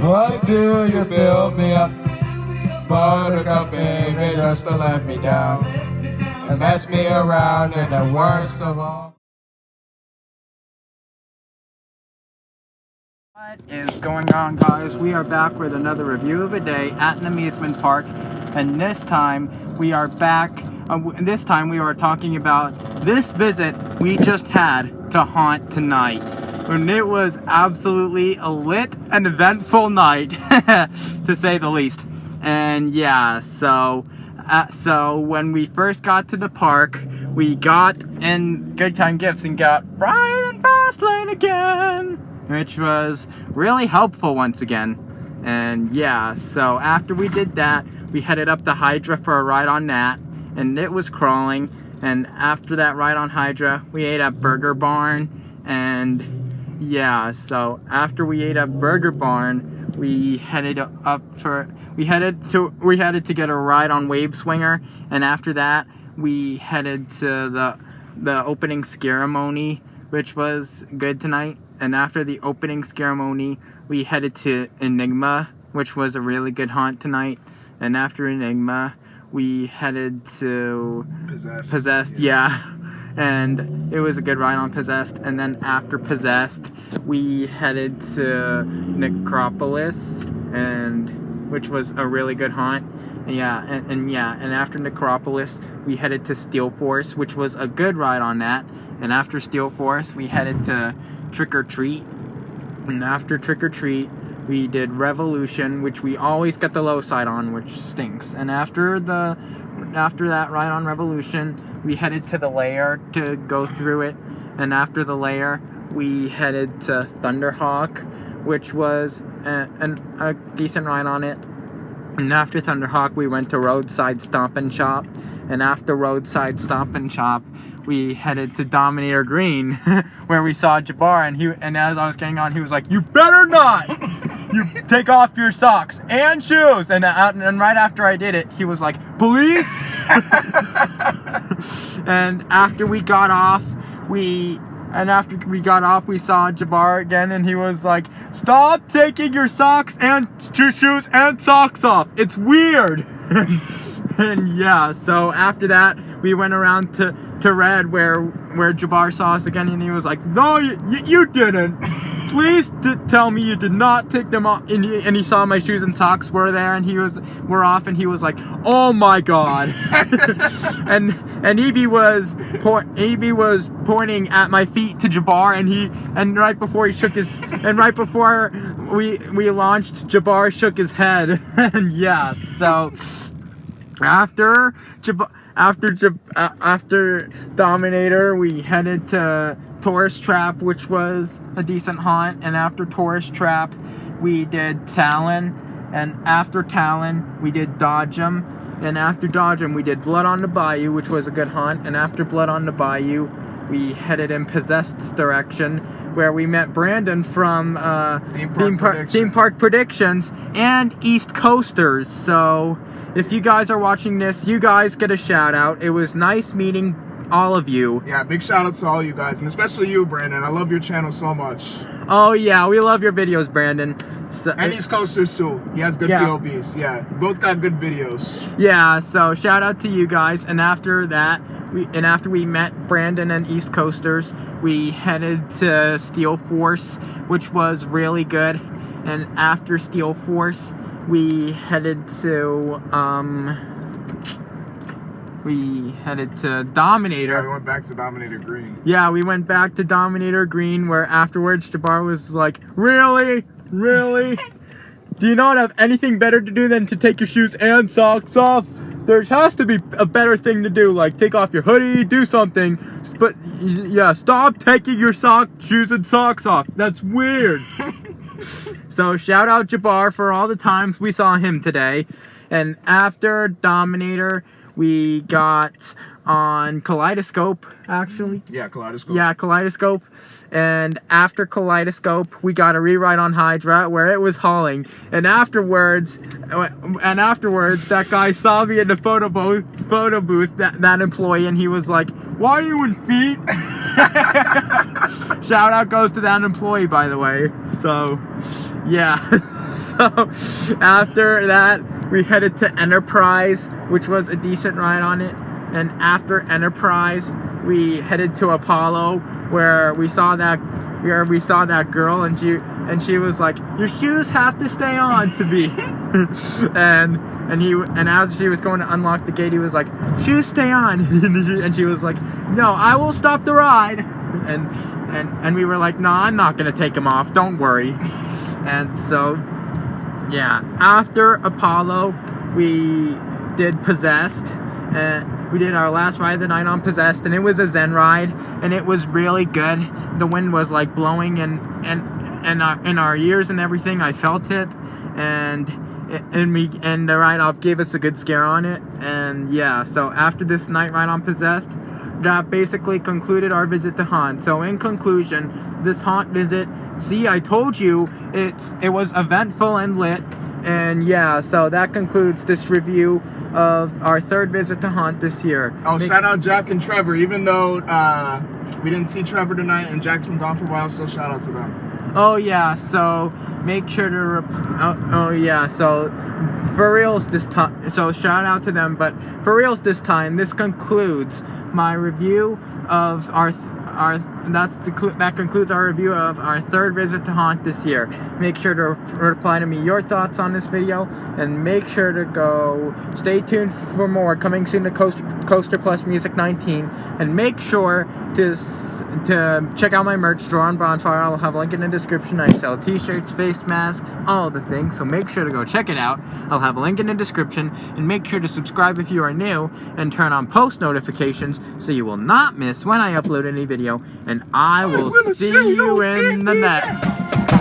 Why do you build me up? Buttercup, baby, just to let me down and mess me around, and the worst of all. What is going on, guys? We are back with another review of a day at an amusement park, and this time we are back. This time we are talking about this visit we just had to Haunt Tonight, and it was absolutely a lit and eventful night, to say the least. And yeah, so when we first got to the park, we got in Good Time Gifts and got Brian Fastlane again, which was really helpful once again. And yeah, so after we did that, we headed up to Hydra for a ride on that, and it was crawling. And after that ride on Hydra, we ate at Burger Barn. And yeah, so after we ate at Burger Barn, we headed to get a ride on Wave Swinger. And after that, we headed to the opening ceremony, which was good tonight. And after the opening ceremony, we headed to Enigma, which was a really good haunt tonight. And after Enigma, we headed to Possessed, yeah. And it was a good ride on Possessed. And then after Possessed, we headed to Necropolis, which was a really good haunt. And after Necropolis, we headed to Steel Force, which was a good ride on that. And after Steel Force, we headed to Trick or Treat. And after Trick or Treat, we did Revolution, which we always get the low side on, which stinks. And after that ride on Revolution, we headed to the lair to go through it. And after the lair, we headed to Thunderhawk, which was a decent ride on it. And after Thunderhawk, we went to Roadside Stomp and Shop. And after Roadside Stomp and Shop, we headed to Dominator Green, where we saw Jabbar, and as I was getting on, he was like, "You better not! You take off your socks and shoes!" And right after I did it, he was like, "Police!" And after we got off, we saw Jabbar again, and he was like, "Stop taking your socks and your shoes and socks off. It's weird." And yeah, so after that, we went around to Red, where Jabbar saw us again, and he was like, "No, you didn't. Please tell me you did not take them off." And he saw my shoes and socks were there, and were off, and he was like, "Oh my god." and Evie was pointing at my feet to Jabbar, and right before we launched, Jabbar shook his head. And yeah, so after Dominator, we headed to Tourist Trap, which was a decent haunt. And after Tourist Trap, we did Talon. And after Talon, we did Dodgem. And after Dodgem, we did Blood on the Bayou, which was a good haunt. And after Blood on the Bayou, we headed in Possessed's direction, where we met Brandon from Theme Park Predictions and East Coasters. So if you guys are watching this, you guys get a shout out. It was nice meeting all of you. Yeah, big shout out to all you guys, and especially you, Brandon. I love your channel so much. Oh yeah, we love your videos, Brandon. So, and East Coasters too. He has good POVs. Yeah, both got good videos. Yeah, so shout out to you guys. And after that, after we met Brandon and East Coasters, we headed to Steel Force, which was really good. And after Steel Force, we headed to Dominator. Yeah, we went back to Dominator Green. Yeah, we went back to Dominator Green, where afterwards Jabbar was like, "Really? Really? Do you not have anything better to do than to take your shoes and socks off? There has to be a better thing to do, like take off your hoodie, do something. But yeah, stop taking your shoes and socks off. That's weird." So shout out Jabbar for all the times we saw him today. And after Dominator, we got on Kaleidoscope, actually. Yeah, Kaleidoscope. Yeah, Kaleidoscope. And after Kaleidoscope, we got a rewrite on Hydra, where it was hauling. And afterwards, that guy saw me in the photo booth, that employee, and he was like, "Why are you in feet?" Shout out goes to that employee, by the way. So, yeah. So after that, we headed to Enterprise, which was a decent ride on it. And after Enterprise, we headed to Apollo, where we saw that girl, and she was like, "Your shoes have to stay on to be." and as she was going to unlock the gate, he was like, "Shoes stay on." And she was like, "No, I will stop the ride." And we were like, "No, I'm not gonna take him off. Don't worry." And so, yeah. After Apollo, we did Possessed. We did our last ride of the night on Possessed, and it was a Zen ride, and it was really good. The wind was like blowing in our ears and everything. I felt it, and the ride gave us a good scare on it. And yeah, so after this night ride on Possessed, that basically concluded our visit to Haunt. So in conclusion, this Haunt visit, see, I told you, it was eventful and lit. And yeah, so that concludes this review of our third visit to Haunt this year. Oh, shout out Jack and Trevor. Even though we didn't see Trevor tonight and Jack's been gone for a while, still shout out to them. Oh yeah, so make sure to so for reals this time, so shout out to them. But for reals this time, this concludes my review of that concludes our review of our third visit to Haunt this year. Make sure to reply to me your thoughts on this video, and make sure to go stay tuned for more coming soon to Coaster Plus Music 19, and make sure to check out my merch store on Bonfire. I'll have a link in the description. I sell t-shirts, face masks, all the things, so make sure to go check it out. I'll have a link in the description, and make sure to subscribe if you are new, and turn on post notifications so you will not miss when I upload any video, and I will see you in the next.